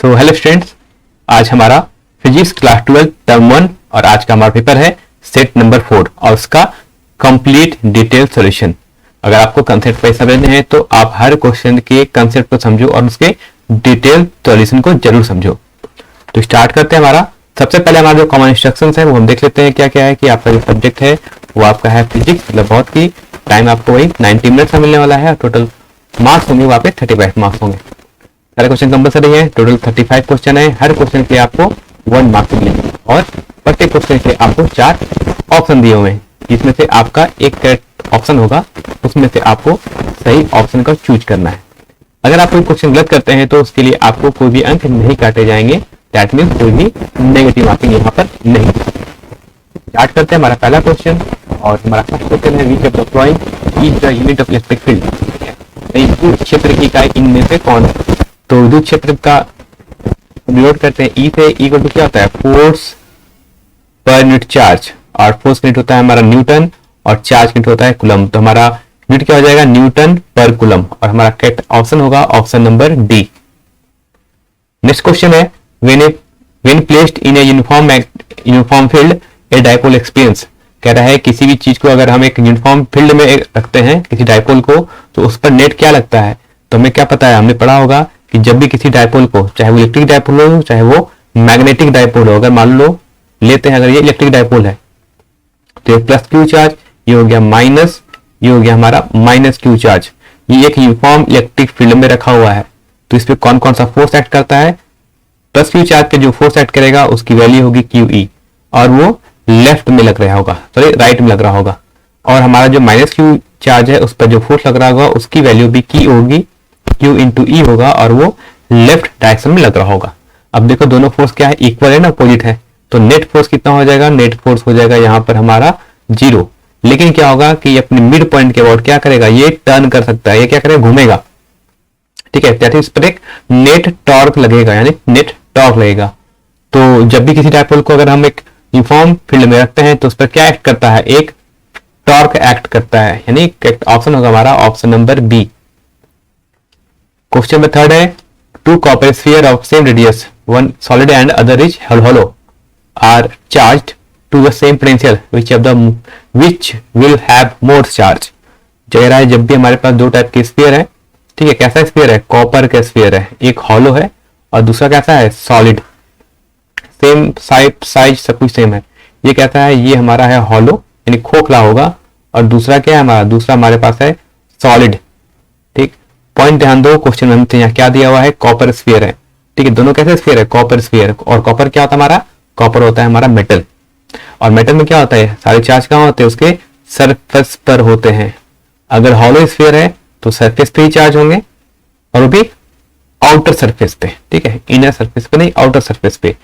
So hello students, आज हमारा physics class 12 term 1 और आज का हमारा पेपर है सेट नंबर 4 और उसका कंप्लीट डिटेल सॉल्यूशन। अगर आपको कंसेप्ट पे समझने हैं तो आप हर क्वेश्चन के कंसेप्ट को समझो और उसके डिटेल सॉल्यूशन को जरूर समझो। तो स्टार्ट करते हैं। हमारा सबसे पहले हमारा जो कॉमन इंस्ट्रक्शंस है वो हम देख लेते हैं क्या क्या है। कि आपका जो सब्जेक्ट है वो आपका है फिजिक्स, मतलब बहुत ही टाइम आपको वही 90 मिनट्स में मिलने वाला है। टोटल मार्क्स होंगे वहाँ पे 35 मार्क्स होंगे। सारे क्वेश्चन कंपलसरी है। टोटल 35 क्वेश्चन है। हर क्वेश्चन के आपको 1 मार्क्स मिलेंगे और प्रत्येक क्वेश्चन के आपको 4 ऑप्शन दिए हुए हैं, जिसमें से आपका एक करेक्ट ऑप्शन होगा, उसमें से आपको सही ऑप्शन का चूज करना है। अगर आप कोई क्वेश्चन गलत करते हैं तो उसके लिए आपको कोई भी अंक नहीं काटे जाएंगे। दैट मीन्स कोई भी नेगेटिव मार्किंग यहाँ पर नहीं। स्टार्ट करते हैं हमारा पहला क्वेश्चन और हमारा फर्स्ट क्वेश्चन है which of the following is the unit of electric field. विद्युत क्षेत्र की इकाई इनमें से कौन है? तो विद्युत क्षेत्र का डिनोट करते हैं ई से। इक्वल टू क्या होता है? फोर्स पर यूनिट चार्ज, और फोर्स यूनिट होता है हमारा न्यूटन और चार्ज यूनिट होता है कूलम। तो हमारा यूनिट क्या हो जाएगा? न्यूटन पर कूलम, और हमारा करेक्ट ऑप्शन होगा option number D. Next question है when placed in a uniform field a dipole experiences. कह रहा है किसी भी चीज को अगर हम एक यूनिफॉर्म फील्ड में रखते हैं, किसी डाइपोल को, तो उस पर नेट क्या लगता है? तो हमें क्या पता है, हमने पढ़ा होगा कि जब भी किसी डाइपोल को, चाहे वो इलेक्ट्रिक डाइपोल हो चाहे वो मैग्नेटिक डाइपोल हो, अगर मान लो लेते हैं अगर ये इलेक्ट्रिक डाइपोल है तो ये प्लस क्यू चार्ज, ये हो गया माइनस, ये हो गया हमारा माइनस क्यू चार्ज। ये एक यूनिफॉर्म इलेक्ट्रिक फील्ड में रखा हुआ है, तो इस पर कौन कौन सा फोर्स एक्ट करता है? प्लस क्यू चार्ज पे जो फोर्स एक्ट करेगा उसकी वैल्यू होगी क्यू ई, और वो लेफ्ट में लग रहा होगा, सॉरी राइट में लग रहा होगा। और हमारा जो माइनस क्यू चार्ज है उस पर जो फोर्स लग रहा होगा उसकी वैल्यू भी की होगी, क्यू इंटू ई होगा, और वो लेफ्ट डायरेक्शन में लग रहा होगा। अब देखो दोनों फोर्स क्या है? इक्वल है ना, अपोजिट है। तो नेट फोर्स कितना हो जाएगा? नेट फोर्स हो जाएगा यहाँ पर हमारा 0। लेकिन क्या होगा कि अपने मिड पॉइंट के अबाउट क्या करेगा? ये टर्न कर सकता है, ये क्या करेगा? घूमेगा। ठीक है, दैट इज पर एक नेट टॉर्क लगेगा, यानी नेट टॉर्क लगेगा। तो जब भी किसी डाइपोल को अगर हम एक यूनिफॉर्म फील्ड में रखते हैं तो उस पर क्या एक्ट करता है? एक टॉर्क एक्ट करता है, यानी करेक्ट ऑप्शन होगा हमारा option number B. Question number third है two copper sphere of same radius, one solid and other is hollow, are charged to the same potential which will have more charge। कह रहा है जब भी हमारे पास दो टाइप के स्फीयर है, ठीक है, कैसा स्फीयर है? कॉपर का स्फीयर है, एक हॉलो है और दूसरा कैसा है? सॉलिड। सेम साइज सब कुछ सेम है। ये कहता है ये हमारा है हॉलो, यानी खोखला होगा, और दूसरा क्या है हमारा? दूसरा हमारे पास है सॉलिड। ठीक, पॉइंट ध्यान दो, क्वेश्चन में यहाँ क्या दिया हुआ है? कॉपर स्फीयर है। ठीक है, दोनों कैसे स्फीयर है? Copper sphere. और कॉपर क्या होता है हमारा? कॉपर होता है हमारा मेटल, और मेटल में क्या होता है? सारे चार्ज कहाँ होते हैं? उसके सरफेस पर होते हैं। अगर हॉलो स्फीयर है तो सरफेस पे ही चार्ज होंगे, और वो भी आउटर सरफेस पे। ठीक है, इनर सरफेस पे नहीं, आउटर सरफेस पे।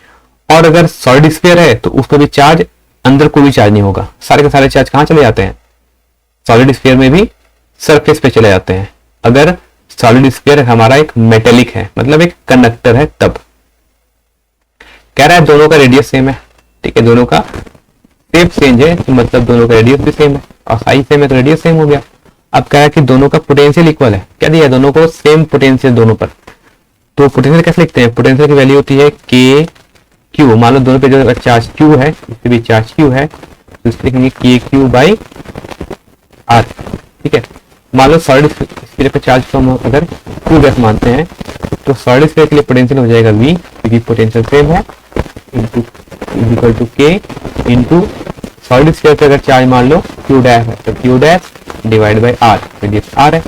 और अगर सॉलिड स्फीयर है तो उस पर भी चार्ज, अंदर कोई भी चार्ज नहीं होगा। सारे के सारे चार्ज कहाँ चले जाते हैं? सॉलिड स्फीयर में भी सरफेस पे चले जाते हैं। अगर सॉलिड स्फीयर हमारा एक मेटेलिक है, मतलब एक कंडक्टर है, तब कह रहा है दोनों का रेडियस सेम है। ठीक है, दोनों का शेप चेंज है, तो मतलब दोनों का रेडियस भी सेम है, और साइज सेम है तो रेडियस सेम हो गया। अब कह रहा है कि दोनों का पोटेंशियल इक्वल है। क्या दिया? दोनों को सेम पोटेंशियल दोनों पर। तो पोटेंशियल कैसे लिखते हैं? पोटेंशियल की वैल्यू होती है के क्यू। मान लो दोनों पे जो चार्ज क्यू है, इससे भी चार्ज क्यू है, तो इससे लिखेंगे के क्यू बाई आर। ठीक है, मान लो सॉलिड स्फीयर पे चार्ज को हम अगर क्यू गैस मानते हैं तो सॉलिड स्फीयर के लिए पोटेंशियल हो जाएगा वी, क्योंकि पोटेंशियल सेम है, equal to K into solid sphere पे अगर चार्ज मान लो क्यू डैश है तो Q dash divide by R, radius R है।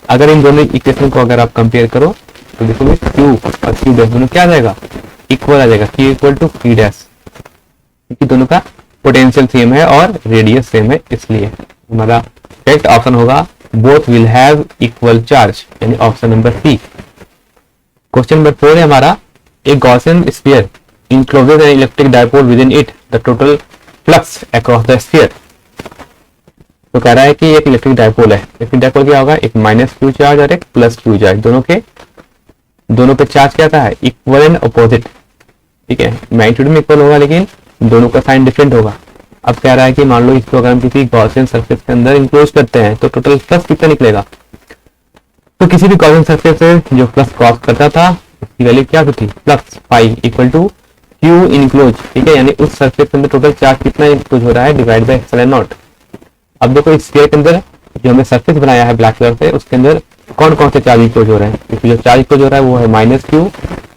अगर इन दोनों इक्वेशन को अगर आप कंपेयर करो तो देखोगे क्यू और क्यू डैश दोनों क्या आ जाएगा? इक्वल आ जाएगा, Q equal to P dash, क्योंकि दोनों का पोटेंशियल सेम है और रेडियस सेम है, इसलिए हमारा करेक्ट ऑप्शन होगा both will have equal charge, यानी option number C. Question number 4 है हमारा एक Gaussian sphere encloses an electric dipole within it, the total flux across the sphere। तो कह रहा है कि एक इलेक्ट्रिक डाइपोल है। इलेक्ट्रिक डाइपोल क्या होगा? एक माइनस क्यू चार्ज और एक प्लस क्यू चार्ज, दोनों पे चार्ज क्या था? Equal and opposite. ठीक है, मैग्नीट्यूड में इक्वल होगा लेकिन दोनों का साइन डिफरेंट होगा। अब कह रहा है कि मान लो इसको अगर हम किसी गॉसियन सरफेस के अंदर इंक्लोज करते हैं तो टोटल फ्लक्स कितना निकलेगा? तो किसी भी गॉसियन सरफेस से जो फ्लक्स क्रॉस करता था उसकी वैल्यू क्या थी, plus 5 equal to Q enclose, ठीक है, यानी उस सरफेस के अंदर टोटल चार्ज कितना इनक्लोज हो रहा है, डिवाइड बाय एप्सिलॉन नॉट। अब देखो इस स्फीयर के अंदर जो हमने सरफेस बनाया है ब्लैक कलर से, उसके अंदर कौन कौन से चार्ज इनक्लोज हो रहे हैं, क्योंकि जो चार्ज इनक्लोज हो रहा है वो है minus Q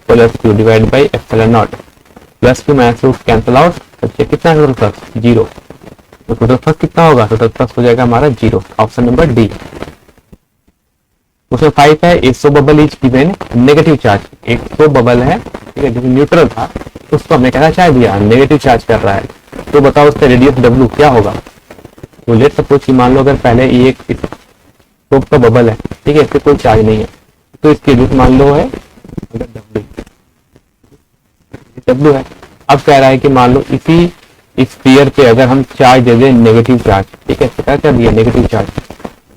plus Q divide by epsilon not. Plus Q minus Q cancel out, तो कितना है टोटल फ्लक्स, जीरो। तो टोटल फ्लक्स कितना होगा, टोटल फ्लक्स हो जाएगा हमारा जीरो, ऑप्शन नंबर डी। उसमें 5 है, a soap bubble is given negative charge, एक सो बबल है, ठीक है, जो न्यूट्रल था उसको हमने कहना चाह दिया नेगेटिव चार्ज कर रहा है, तो बताओ उसका रेडियस डब्ल्यू क्या होगा। तो लेट सपोज कि मान लो अगर पहले ये एक सोप का बबल है, ठीक है, इससे कोई चार्ज नहीं है, तो इसकी रेडियस मान लो है अगर डब्ल्यू है। अब कह रहा है कि मान लो इसी स्फीयर पे अगर हम चार्ज दे दें नेगेटिव चार्ज, ठीक है, क्या कर दिया नेगेटिव चार्ज,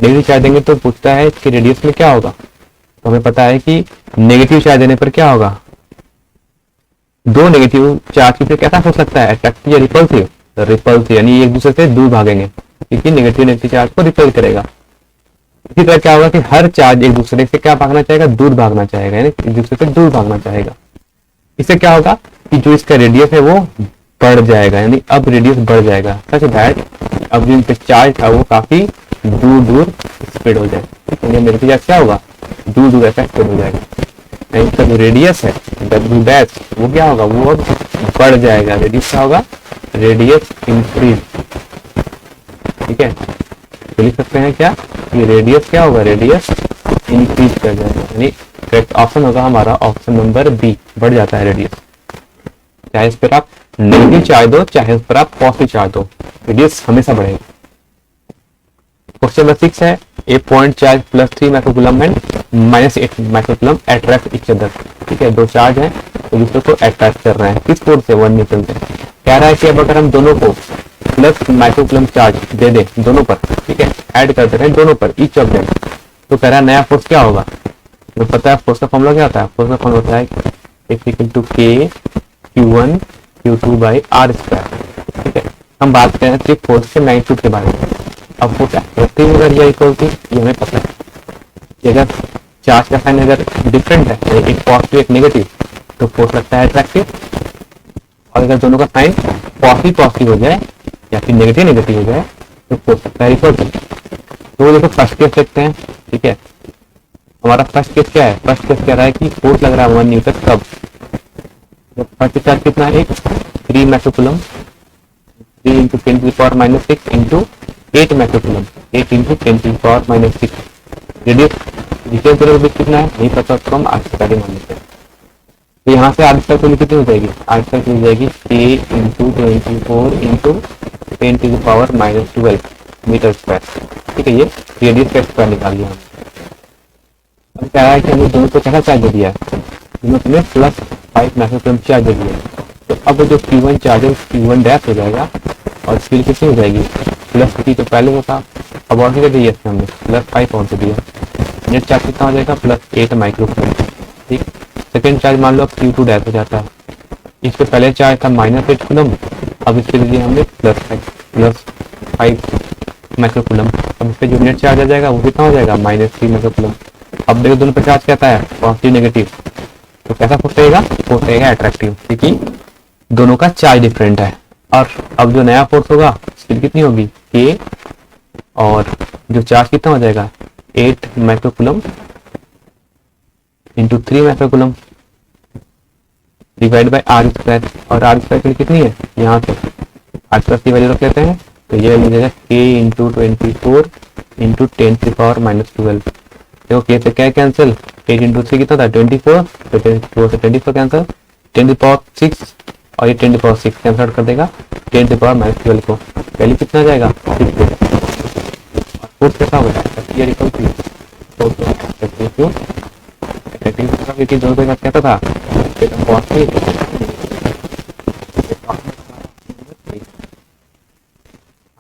नेगेटिव चार्ज देंगे तो पूछता है इसके रेडियस में क्या होगा। तो हमें पता है कि नेगेटिव चार्ज देने पर क्या होगा, दो नेगेटिव चार्ज की फिर कैसा हो सकता है, अट्रैक्टिव या रिपल्सिव, तो रिपल्सिव, यानी एक दूसरे से दूर भागेंगे, क्योंकि नेगेटिव चार्ज को रिपेल करेगा। इसी तरह क्या होगा कि हर चार्ज एक दूसरे से क्या भागना चाहेगा, दूर भागना चाहेगा, यानी एक दूसरे से दूर भागना चाहेगा। इससे क्या होगा कि जो इसका रेडियस है वो बढ़ जाएगा, यानी अब रेडियस बढ़ जाएगा, सच दैट अब जो इनका चार्ज था वो काफी दूर दूर स्प्रेड हो जाएगा, यानी नेगेटिव चार्ज क्या होगा, दूर दूर ऐसा स्प्रेड हो जाएगा। इसका जो रेडियस है डब्ल्यू डैश वो क्या होगा, वो अब बढ़ जाएगा, रेडियस क्या होगा, रेडियस इंक्रीज, ठीक है। तो लिख सकते हैं क्या, ये रेडियस क्या होगा, रेडियस इंक्रीज कर जाएगा, यानी करेक्ट ऑप्शन होगा हमारा ऑप्शन नंबर बी, बढ़ जाता है रेडियस। चाहे इस पर आप नेगेटिव चार्ज दो, चाहे इस पर आप पॉजिटिव चार्ज दो, रेडियस हमेशा बढ़ेगा। क्वेश्चन नंबर 6 है, a point charge plus 3 microcoulomb and minus 8 microcoulomb attract each other, ठीक है, दो चार्ज हैं तो दूसरे को अट्रैक्ट कर रहे हैं, किस फोर्स से, 1 न्यूटन से। कह रहा है कि अब अगर हम दोनों को प्लस माइक्रोकूलम चार्ज दे दें दोनों पर, ठीक है, ऐड करते हैं दोनों पर ईच ऑफ देम, तो कह रहा है नया फोर्स क्या होगा। तो पता है फोर्स का फॉर्मूला क्या होता है, फोर्स का फॉर्मूला होता है F इक्वल टू के Q1 Q2 by R square, ठीक है। हम बात करें सिर्फ फोर्स के मैग्नीट्यूड के बारे में। अब फोर्स अट्रैक्टिव अगर या इक्वल टू, ये हमें पता है अगर चार्ज का साइन अगर डिफरेंट है, एक पॉजिटिव एक नेगेटिव, तो फोर्स लगता है अट्रैक्टिव, और अगर दोनों का साइन पॉजिटिव पॉजिटिव हो जाए या फिर नेगेटिव नेगेटिव हो जाए तो फोर्स लगता है रिपल्सिव। तो देखो फर्स्ट केस देखते हैं, ठीक है, हमारा फर्स्ट केस क्या है, फर्स्ट केस कह रहा है कि फोर्स लग रहा है 1 न्यूटन कब, जब फर्स्ट चार्ज कितना है, एक 3 microcoulomb, 3 into 10 to the power minus 6 into 8 microcoulomb, 8 into 10 to the power minus 6। Radius difference दोनों के बीच कितना है नहीं पता, तो हम आर स्क्वायर मान लेते हैं। तो यहाँ से आर स्क्वायर कितनी हो जाएगी, आर स्क्वायर हो जाएगी k into 24 into 10 to the power minus 12 metre square, ठीक है, ये रेडियस का स्क्वायर निकाल लिया हमने। अब कह रहा है कि हमें दोनों को क्या चार्ज दे दिया है, दोनों में प्लस 5 माइक्रोकूलम चार्ज दे दिया है, तो अब जो Q1 चार्ज है Q1 डैश हो जाएगा और स्पीड कितनी हो जाएगी, प्लस 3 तो पहले होता, अब और क्या दिया हमने, प्लस 5 और दे दिया, नेट चार्ज कितना हो जाएगा, प्लस 8 माइक्रोकूलम, ठीक। सेकेंड चार्ज मान लो अब Q2 डैश हो जाता है, इससे पहले चार्ज था माइनस 8 कूलम, अब इसके लिए हमने प्लस 5 माइक्रोकूलम, अब इस पर जो नेट चार्ज आ जाएगा वो कितना हो जाएगा, माइनस 3 माइक्रोकूलम। अब देखो दोनों पर चार्ज कहता है पॉजिटिव नेगेटिव, तो कैसा फोर्स रहेगा, फोर्स रहेगा अट्रैक्टिव, क्योंकि दोनों का चार्ज डिफरेंट है। और अब जो नया फोर्स होगा स्पीड कितनी होगी k, और जो चार्ज कितना हो जाएगा 8 microcoulomb into 3 microcoulomb divide by R square, और आर स्क्वायर के लिए कितनी है, यहाँ से आर स्क्वायर की वैल्यू रख लेते हैं, तो ये मिल जाएगा k into 24 into 10 to the power minus 12। देखो k से क्या कैंसिल, 8 इंटू 3 कितना था 24, तो 24 से 24 कैंसिल, 10 टू द पावर 6 और ये 10 to the power 6 cancel out कर देगा 10 टू द पावर माइनस 12 को, वैल्यू कितना आ जाएगा 6। फोर्स कैसा होगा, क्योंकि दोनों के साथ कहता था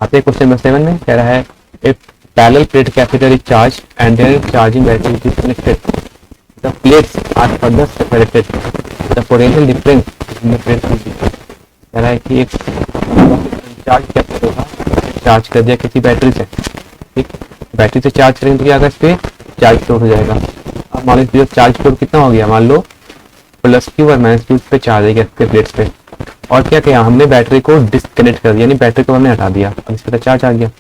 आते क्वेश्चन नंबर 7 में कह रहा है if parallel plate capacitor is charge and there charging battery is connected, the plates are further separated, the potential difference in the plates will be. कह रहा है कि एक चार्ज कैपेसिटर होगा, चार्ज कर दिया किसी बैटरी से, ठीक, बैटरी से चार्ज करेंगे तो क्या होगा, इस पे चार्ज स्टोर हो जाएगा। अब मान लीजिए चार्ज स्टोर कितना हो गया, मान लो प्लस क्यू और माइनस क्यू पे चार्ज है इसके प्लेट्स पे। और क्या किया हमने, बैटरी को डिस्कनेक्ट कर दिया, यानी बैटरी को हमने हटा दिया, अब इस पर चार्ज आ गया।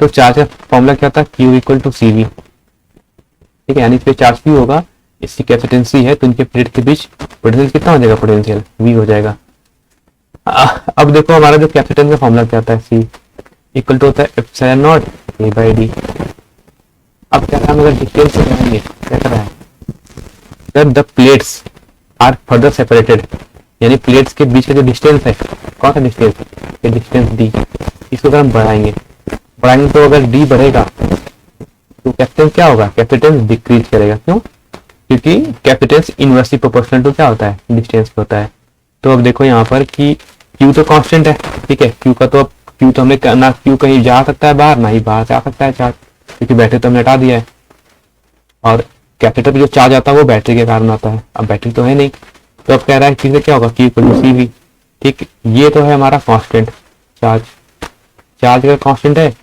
तो चार्ज का फॉर्मूला क्या था, Q equal to C V. ठीक है, यानी इस पे चार्ज Q होगा, इसकी कैपेसिटेंस C है, तो इनके प्लेट के बीच पोटेंशियल कितना हो जाएगा, पोटेंशियल V हो जाएगा। अब देखो हमारा जो कैपेसिटेंस का फॉर्मूला क्या होता है, C इक्वल टू होता है epsilon not A by D. अब क्या हम अगर डिटेल से जाएंगे, क्या कर रहा है, sir the plates are further separated, यानी प्लेट्स के बीच का जो डिस्टेंस है, कौन सा डिस्टेंस, ये डिस्टेंस D, इसको अगर हम बढ़ाएंगे तो अगर D बढ़ेगा तो कैपेसिटेंस क्या होगा, कैपेसिटेंस डिक्रीज करेगा। क्यों, क्योंकि कैपेसिटेंस इनवर्सली प्रोपोर्शनल टू क्या होता है, डिस्टेंस पे होता है। तो अब देखो यहाँ पर कि Q तो कांस्टेंट है, ठीक है, Q का तो अब Q तो हमें ना Q कहीं जा सकता है बाहर, ना ही बाहर से आ सकता है चार्ज, क्योंकि बैटरी तो हमने हटा दिया है। और कैपेसिटर पे जो चार्ज आता है वो बैटरी के कारण आता है, अब बैटरी तो है नहीं, तो अब कह रहा है कि क्या होगा, Q equal to C V. ठीक, ये तो है हमारा कांस्टेंट चार्ज का कांस्टेंट है।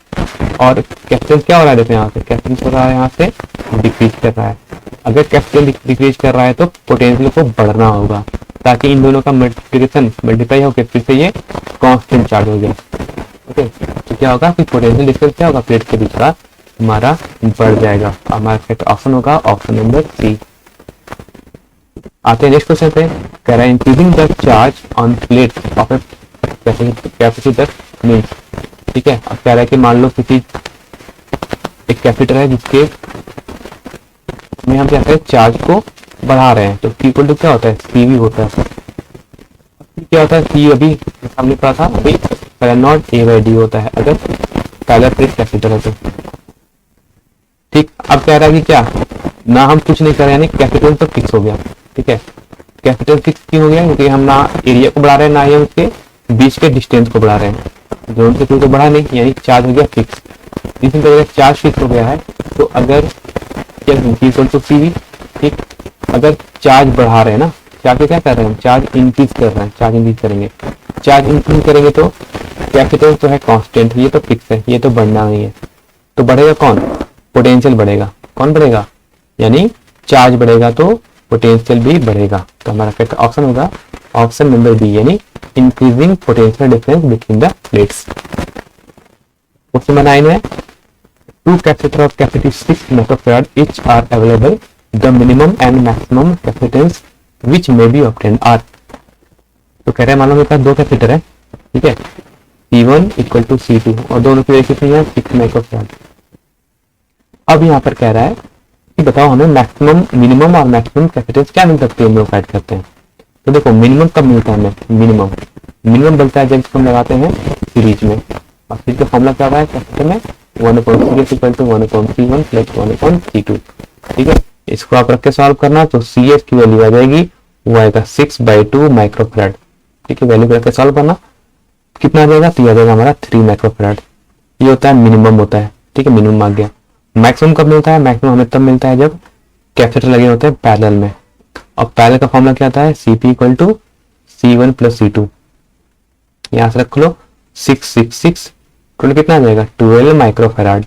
और कैपेसिटेंस क्या हो रहा है, देखो यहाँ से कैपेसिटेंस हो रहा है, यहाँ से डिक्रीज कर रहा है। अगर कैपेसिटेंस डिक्रीज कर रहा है तो पोटेंशियल को बढ़ना होगा, ताकि इन दोनों का मल्टीप्लाई होकर फिर से ये कांस्टेंट चार्ज हो जाए। ओके, तो क्या होगा कि पोटेंशियल डिफरेंस क्या होगा, प्लेट के बीच का हमारा बढ़ जाएगा। हमारा ऑप्शन होगा ऑप्शन नंबर सी। आते हैं नेक्स्ट क्वेश्चन पे, कह रहा है increasing the charge on plate of a capacitor means. ठीक है, अब कह रहा है कि मान लो किसी एक कैपेसिटर है जिसके में हम क्या करें, चार्ज को बढ़ा रहे हैं, तो Q इक्वल टू क्या होता है, CV होता है। क्या होता है, C अभी हमने पढ़ा था, अभी epsilon not A by D होता है अगर पैरेलल प्लेट कैपेसिटर है तो। ठीक, अब कह रहा है कि क्या ना हम कुछ नहीं कर रहे, यानी कैपेसिटेंस तो फिक्स हो गया। ठीक है, कैपेसिटेंस फिक्स क्यों हो गया, क्योंकि हम ना एरिया को बढ़ा रहे हैं, ना ही उसके बीच के डिस्टेंस को बढ़ा रहे हैं, जोन से तो बढ़ा नहीं, यानी चार्ज हो गया फिक्स। इसी तरह चार्ज फिक्स हो गया है, तो अगर इक्वल टू सी वी। ठीक, अगर चार्ज बढ़ा रहे हैं ना, चार्ज क्या कर रहे हैं, चार्ज इंक्रीज कर रहे हैं, चार्ज इंक्रीज करेंगे, चार्ज इंक्रीज करेंगे तो कैपेसिटेंस तो है कांस्टेंट, ये तो फिक्स है, ये तो बढ़ना नहीं है, तो बढ़ेगा कौन, पोटेंशियल बढ़ेगा। कौन बढ़ेगा, यानी चार्ज बढ़ेगा तो पोटेंशियल भी बढ़ेगा। तो हमारा करेक्ट ऑप्शन होगा ऑप्शन नंबर बी, यानी increasing potential difference between the plates. Question number 9 है, two capacitor of capacity 6 microfarad each are available. The minimum and maximum capacitance which may be obtained are। तो कह रहे हैं मान लो मेरे पास दो कैपेसिटर है, ठीक है, C1 इक्वल टू C2 और दोनों की वैल्यू कितनी है, 6 माइक्रोफैराड। अब यहाँ पर कह रहा है कि बताओ हमें मैक्सिमम, मिनिमम और मैक्सिमम कैपेसिटेंस क्या मिल सकती है, हम लोग फाइंड करते हैं। तो देखो मिनिमम कब मिलता है हमें, मिनिमम बनता है जब इसको हम लगाते हैं सीरीज में, और सीरीज का फॉर्मूला क्या होता है कैपेसिटर में, 1/Cs equal to 1/C1 plus 1/C2। ठीक है, इसको आप रख के सॉल्व करना, तो CS की वैल्यू आ जाएगी, वो आएगा 6/2 माइक्रोफैराड। ठीक है, वैल्यू रख के सॉल्व करना, कितना आ जाएगा, तो आ जाएगा हमारा 3 माइक्रोफैराड। ये होता है मिनिमम होता है। ठीक है, मिनिमम आ गया। मैक्सिमम कब मिलता है, मैक्सिमम हमें तब मिलता है जब कैपेसिटर लगे होते हैं पैरेलल में। और पैरेलल का फॉर्मूला क्या आता है, CP equal to C1 plus C2। यहाँ से रख लो 6 टोटल कितना आ जाएगा, 12 माइक्रोफैराड।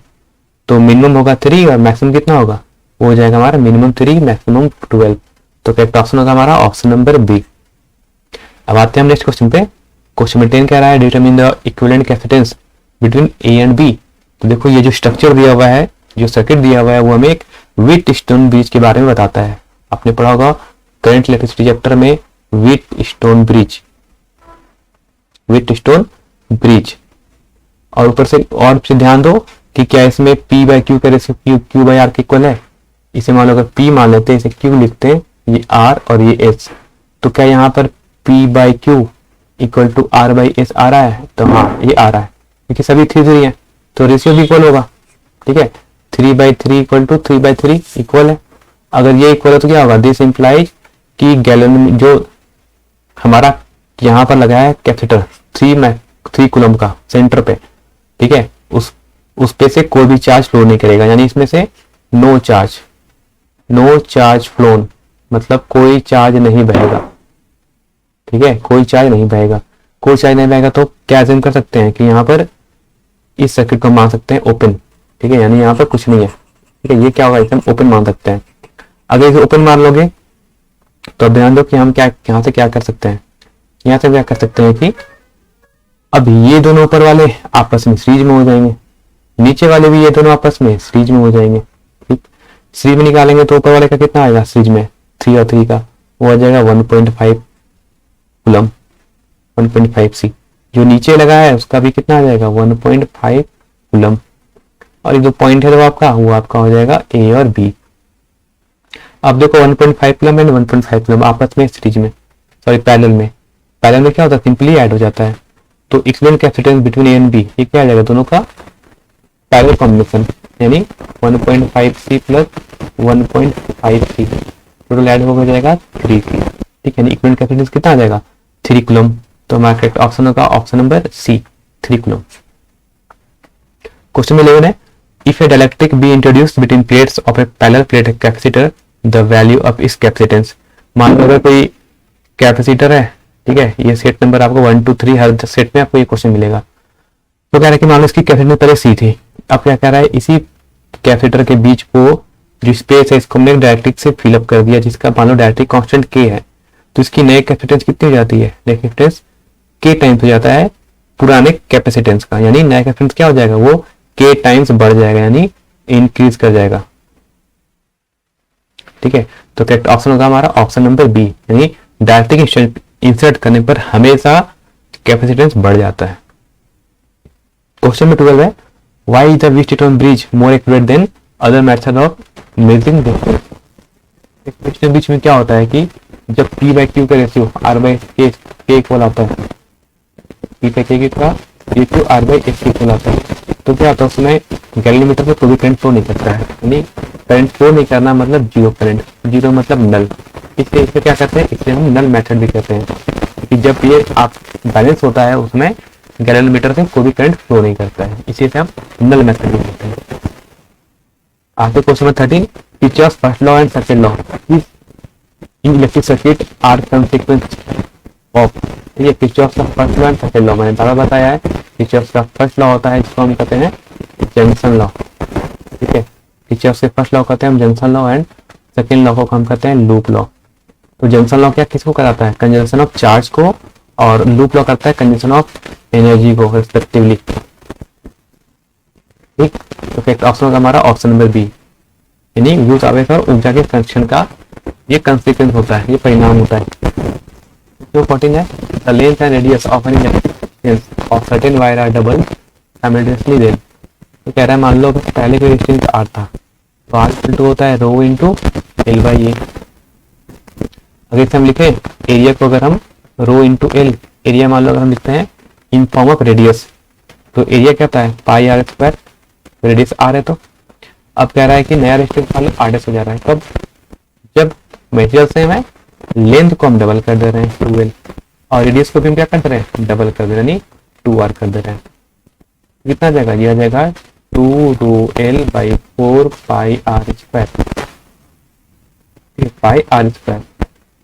तो मिनिमम होगा 3 और मैक्सिमम कितना होगा, वो हो जाएगा हमारा मिनिमम 3 मैक्सिमम 12। तो करेक्ट ऑप्शन होगा हमारा ऑप्शन नंबर बी। अब आते हैं हम नेक्स्ट क्वेश्चन पे। क्वेश्चन में 10 कह रहा है determine the equivalent capacitance between A and B. तो देखो ये जो स्ट्रक्चर दिया हुआ है, जो सर्किट दिया हुआ है, वो हमें एक व्हीटस्टोन ब्रिज के बारे में बताता है। आपने पढ़ा होगा करंट इलेक्ट्रिसिटी चैप्टर में व्हीटस्टोन ब्रिज। और ऊपर से और से ध्यान दो कि क्या इसमें P/Q का रेशियो Q/R के इक्वल है। इसे मान लो अगर P मान लेते हैं, इसे Q लिखते हैं, ये R और ये S, तो क्या यहाँ पर P/Q इक्वल टू R/S आ रहा है, तो हाँ ये आ रहा है, क्योंकि सभी 3 है तो रेशियो भी इक्वल होगा। ठीक है, 3/3 इक्वल टू 3/3 इक्वल है। अगर ये इक्वल है तो क्या होगा, दिस इंप्लाइज कि गैलन जो हमारा यहाँ पर लगा है कैपेसिटर 3 कूलम का सेंटर पे, ठीक है, उस पे से कोई भी चार्ज फ्लो नहीं करेगा, यानी इसमें से नो चार्ज फ्लोन, मतलब कोई चार्ज नहीं बहेगा। ठीक है, कोई चार्ज नहीं बहेगा तो क्या अज्यूम कर सकते हैं कि यहाँ पर इस सर्किट को मान सकते हैं ओपन। ठीक है, यानी यहाँ पर कुछ नहीं है। ठीक है, ये क्या होगा, इसे हम ओपन मान सकते हैं। अगर इसे ओपन मान लोगे तो अब ध्यान दो कि हम क्या यहाँ से क्या कर सकते हैं, यहाँ से क्या कर सकते हैं कि अब ये दोनों ऊपर वाले आपस में सीरीज में हो जाएंगे, नीचे वाले भी ये दोनों आपस में सीरीज में हो जाएंगे। ठीक, सीरीज में निकालेंगे तो ऊपर वाले का कितना आएगा सीरीज में 3 और 3 का, वो आ जाएगा 1.5 कूलम 1.5 सी। जो नीचे लगा है उसका भी कितना आ जाएगा 1.5 कूलम, और ये जो पॉइंट है आपका वो आपका हो जाएगा ए और बी। अब देखो 1.5 कूलम एंड 1.5 कूलम आपस में सीरीज में, सॉरी पैरेलल में क्या होता है सिंपली ऐड हो जाता है। तो equivalent capacitance between A and B ये क्या आ जाएगा दोनों का पैरेलल कॉम्बिनेशन, यानी 1.5 सी प्लस 1.5 सी टोटल ऐड हो जाएगा 3 सी। ठीक है, इक्विवेलेंट कैपेसिटेंस कितना आ जाएगा 3 कूलम। तो हमारा करेक्ट ऑप्शन होगा option number C 3 coulomb. Question 11 है if a dielectric be introduced between plates of a parallel plate capacitor the value of its capacitance. मान लो अगर कोई कैपेसिटर है, ठीक है, ये सेट नंबर आपको 1 2 3 हर सेट में आपको ये क्वेश्चन मिलेगा। तो कह रहा है कि मान लो इसकी कैपेसिटेंस पहले सी थी, अब क्या कह रहा है इसी कैपेसिटर के बीच को जो स्पेस है इसको हमने डायरेक्ट्रिक से फिलअप कर दिया, जिसका मान लो डायरेक्ट्रिक कांस्टेंट के है, तो इसकी नई कैपेसिटेंस कितनी हो जाती है, नई कैपेसिटेंस के टाइम्स हो जाता है पुराने कैपेसिटेंस का, यानी नया कैपेसिटेंस क्या हो जाएगा वो के टाइम्स बढ़ जाएगा, यानी इंक्रीज कर जाएगा। ठीक है, तो करेक्ट ऑप्शन होगा हमारा ऑप्शन नंबर बी, यानी डायरेक्ट्रिक इंसर्ट करने पर हमेशा कैपेसिटेंस बढ़ जाता है। क्वेश्चन में 12 है why is the Wheatstone bridge more accurate then other method of measuring distance. Wheatstone bridge में क्या होता है कि जब P बाई Q का ratio R by K equal आता है, P बाई K का ratio R by S equal आता है, तो क्या होता है उसमें गैलोमीटर में कोई भी करंट फ्लो नहीं करता है, यानी करंट फ्लो नहीं करना मतलब जीरो करंट, जीरो मतलब नल। इसलिए इसे क्या करते हैं, इसे हम नल मेथड भी कहते हैं कि जब ये आप बैलेंस होता है उसमें गैलोमीटर से कोई भी करंट फ्लो नहीं करता है, इसी से हम नल मेथड भी कहते हैं। आगे question number 13 Kirchhoff's first law and second law in electric circuit are consequence of. ये किर्चॉफ्स का first law and second law मैंने बार बताया है। किर्चॉफ्स का फर्स्ट लॉ होता है जिसको हम कहते हैं जंक्शन लॉ। ठीक है, किर्चॉफ्स के फर्स्ट लॉ कहते हैं हम junction law and second law को हम कहते हैं लूप लॉ। तो जंक्शन लॉ क्या किसको कराता है, कंजर्वेशन ऑफ चार्ज को, और लूप लॉ करता है कंजर्वेशन ऑफ एनर्जी को रिस्पेक्टिवली। ठीक, तो करेक्ट ऑप्शन होगा हमारा ऑप्शन नंबर बी, यानी यूज आवेश और ऊर्जा के संरक्षण का ये कंसीक्वेंस होता है, ये परिणाम होता है। जो 14 है the length and radius of an electric of certain wire are double simultaneously then. तो कह रहा है मान लो पहले कोई रेजिस्टेंस R था, तो R इक्वल टू होता है रो इंटू एल बाई ए। अगर इसे हम लिखें एरिया को, अगर हम रो इंटू एल एरिया मान लो अगर हम लिखते हैं इन फॉर्म ऑफ रेडियस, तो एरिया क्या होता है पाई आर स्क्वायर, रेडियस आर है। तो अब कह रहा है कि नया रेजिस्टेंस मान लो R' हो जा रहा है, कब जब मेटेरियल सेम है, लेंथ को हम डबल कर दे रहे हैं 2l, और रेडियस को भी हम क्या कर दे रहे हैं डबल कर दे रहे हैं, यानी 2r कर दे रहे हैं। कितना आ जाएगा, ये आ जाएगा 2 rho L by 4 pi R square, pi R square,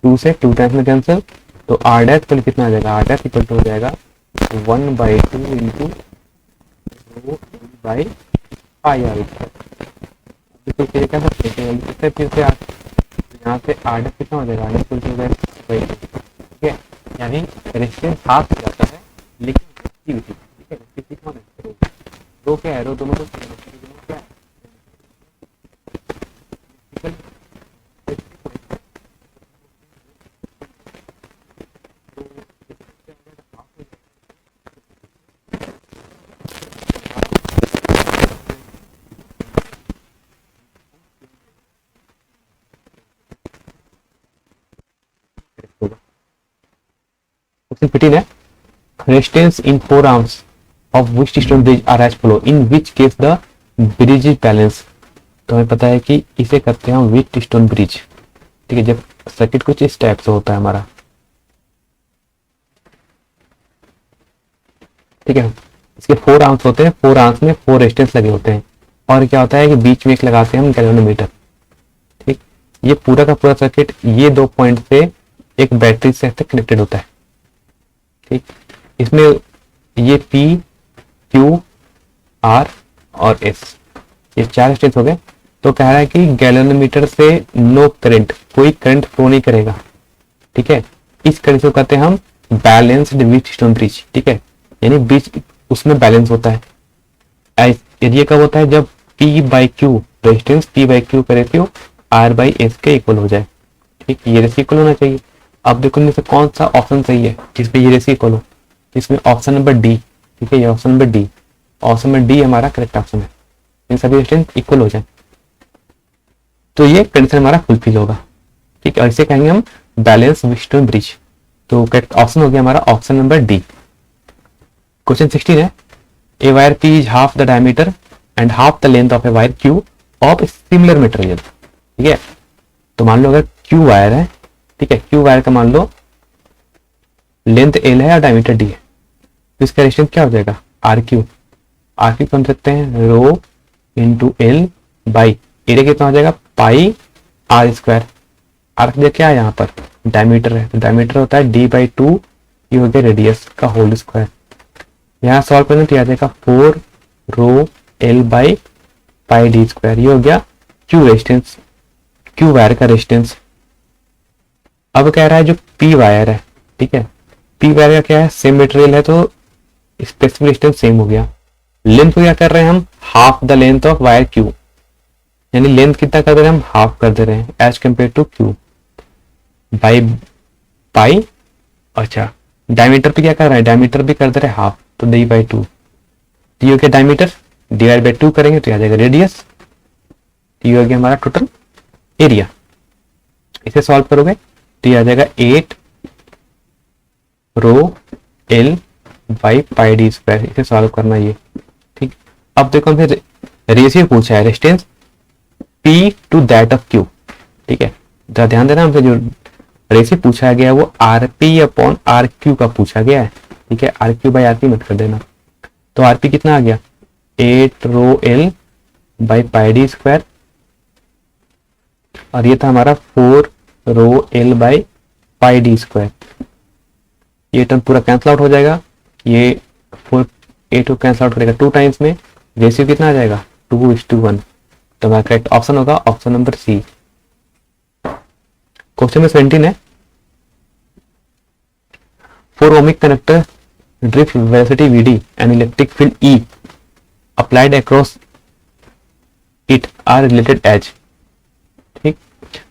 2 से 2 टाइम्स में कैंसिल, तो आर डैश इक्वल कितना आ जाएगा, आर डैश इक्वल टू हो जाएगा 1/2 into rho L by pi R square. तो क्या कर सकते हैं फिर से यहाँ से आर डैश कितना हो जाएगा, आर डैश इक्वल टू हो जाएगा, ठीक है, यानी रेजिस्टेंस हाफ हो जाता है लेकिन रेजिस्टिविटी, ठीक है, रेजिस्टिविटी कौन है, रो क्या है, रो दोनों को क्या है, क्वेश्चन 15 है resistance in 4 arms of Wheatstone bridge are as follow in which case the bridge is balanced। तो हमें पता है कि इसे करते हैं हम Wheatstone bridge। ठीक है, जब सर्किट कुछ इस टाइप से होता है हमारा, ठीक है, इसके 4 आर्म्स होते हैं, 4 आर्म्स में 4 रेजिस्टेंस लगे होते हैं, और क्या होता है कि बीच में एक लगाते हैं हम गैल्वेनोमीटर। ठीक, ये पूरा का पूरा सर्किट ये 2 पॉइंट से एक बैटरी से कनेक्टेड होता है। ठीक, इसमें ये P Q R और S ये 4 स्टेज हो गए। तो कह रहा है कि गैल्वेनोमीटर से नो करंट, कोई करंट फ्लो नहीं करेगा, ठीक है। इस कंडीशन को कहते हैं हम बैलेंस्ड व्हीटस्टोन ब्रिज, ठीक है, यानी ब्रिज उसमें बैलेंस होता है। एरिया कब होता है, जब P by Q resistance P by Q का रेशियो R बाई एस के इक्वल हो जाए, ठीक, ये रेशियो इक्वल होना चाहिए। अब देखो इनमें से कौन सा ऑप्शन सही है जिसमें ये रेशियो इक्वल हो, इसमें ऑप्शन नंबर डी, ठीक है, ये option number D, option number D हमारा करेक्ट ऑप्शन है, इन सभी रेजिस्टेंस इक्वल हो जाए तो ये कंडीशन हमारा फुलफिल होगा, ठीक है, और इसे कहेंगे हम बैलेंस व्हीटस्टोन ब्रिज। तो करेक्ट ऑप्शन हो गया हमारा ऑप्शन नंबर डी। क्वेश्चन 16 है, a wire P is half the diameter and half the length of a wire Q of similar material, ठीक है। तो मान लो अगर क्यू वायर है, ठीक है, क्यू वायर का मान लो लेंथ एल है और डायमीटर डी है, तो इसका रेजिस्टेंस क्या हो जाएगा, आर क्यू। आर क्यू समझ सकते हैं rho into L by area कितना हो जाएगा, पाई आर स्क्वायर। आर क्या है यहाँ पर डायमीटर है, तो डायमीटर होता है डी बाई टू, ये हो गया रेडियस का होल स्क्वायर। यहाँ सॉल्व करने तो आ जाएगा 4 रो L by pi D square, ये हो गया क्यू रेजिस्टेंस, क्यू वायर का रेजिस्टेंस। अब कह रहा है जो पी वायर है, ठीक है, पी वायर का क्या है, सेम मटेरियल है तो स्पेसिफिक रेजिस्टेंस सेम हो गया। लेंथ को क्या कर रहे हैं हम, half the length of wire Q, यानी लेंथ कितना कर दे रहे हैं हम, हाफ कर दे रहे हैं as compared to Q by pi. अच्छा डायमीटर पे क्या कर रहा है, डायमीटर भी कर दे रहे हैं हाफ, तो डी बाई टू, टी हो गया डायमीटर, डिवाइड बाई टू करेंगे तो आ जाएगा रेडियस, टी हो गया हमारा टोटल एरिया। इसे सॉल्व करोगे तो ये आ जाएगा 8 rho L by pi D square, इसे सॉल्व करना ये, ठीक। अब देखो फिर रेशियो पूछा है resistance P to that of Q, ठीक है, जरा ध्यान देना, हमसे जो रेशियो पूछा गया है वो RP अपॉन RQ का पूछा गया है, ठीक है, RQ बाई RP मत कर देना। तो RP कितना आ गया, 8 रो L by pi D square, और ये था हमारा 4 रो L by pi D square. ये टर्म पूरा कैंसल आउट हो जाएगा, ये 4 8 को कैंसल आउट करेगा 2 टाइम्स में, रेशियो कितना आ जाएगा 2:1। तो हमारा करेक्ट ऑप्शन होगा option number C. Question number 17 है, for ohmic conductor drift velocity VD and electric field E applied across it are related as, ठीक।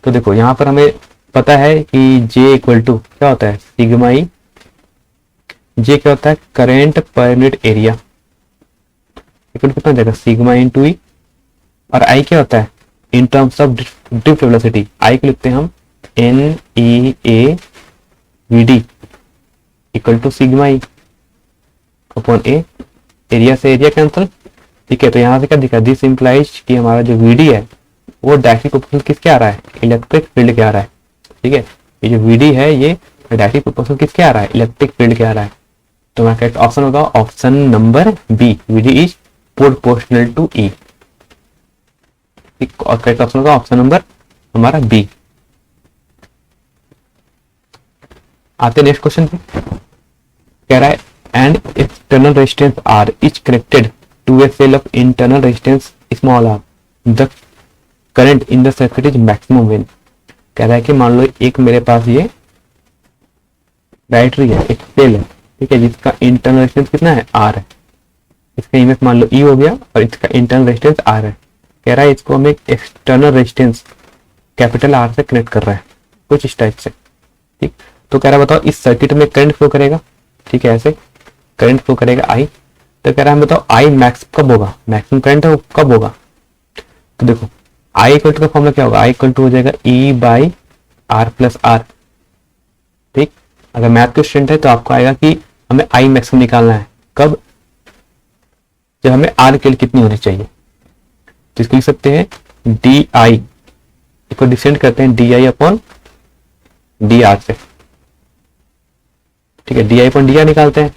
तो देखो यहाँ पर हमें पता है कि J इक्वल टू क्या होता है, सिग्मा ई, J क्या होता है, current per unit area, equal कितना हो जाएगा, सिग्मा इंटू ई, और I क्या होता है in terms of drift velocity, I को लिखते हैं हम NEA VD equal to sigma E upon A, area से एरिया कैंसल, ठीक है। तो यहाँ से क्या दिखा, दिस इंप्लाइज कि हमारा जो VD है वो डायरेक्टली प्रोपोर्शनल किसके आ रहा है, इलेक्ट्रिक फील्ड के आ रहा है, ठीक है। ये जो VD है ये डायरेक्टली प्रोपोर्शनल किसके आ रहा है, इलेक्ट्रिक फील्ड के आ रहा है। तो हमारा करेक्ट ऑप्शन होगा option number B, VD is proportional to E, और करेक्ट ऑप्शन होगा ऑप्शन नंबर हमारा बी। आते नेक्स्ट क्वेश्चन पे, कह रहा है and external resistance R is connected to a cell of internal resistance small r, the current in the circuit is maximum when. कह रहा है कि मान लो एक मेरे पास ये बैटरी है, एक सेल है, ठीक है, जिसका इंटरनल रेजिस्टेंस कितना है, आर है, इसका इमेज मान लो ई हो गया और इसका इंटरनल रेजिस्टेंस आर है। कह रहा है इसको हम एक एक्सटर्नल रेजिस्टेंस कैपिटल आर से कनेक्ट कर रहा है कुछ इस टाइप से, ठीक। तो कह रहा है बताओ इस सर्किट में करंट फ्लो करेगा, ठीक है, ऐसे करंट फ्लो करेगा आई। तो कह रहा है बताओ आई मैक्स कब होगा, मैक्सिमम करंट है वो कब होगा। तो देखो आई इक्वल टू का फॉर्मूला क्या होगा, आई इक्वल टू हो जाएगा ई बाई आर प्लस आर, ठीक। अगर मैथ के स्टूडेंट है तो आपको आएगा कि हमें आई मैक्सिमम निकालना है कब, जब हमें आर की कितनी होनी चाहिए। तो इसको लिख सकते हैं डी आई, इसको डिफरेंट करते हैं D I upon D R से, ठीक है, D I upon D R निकालते हैं।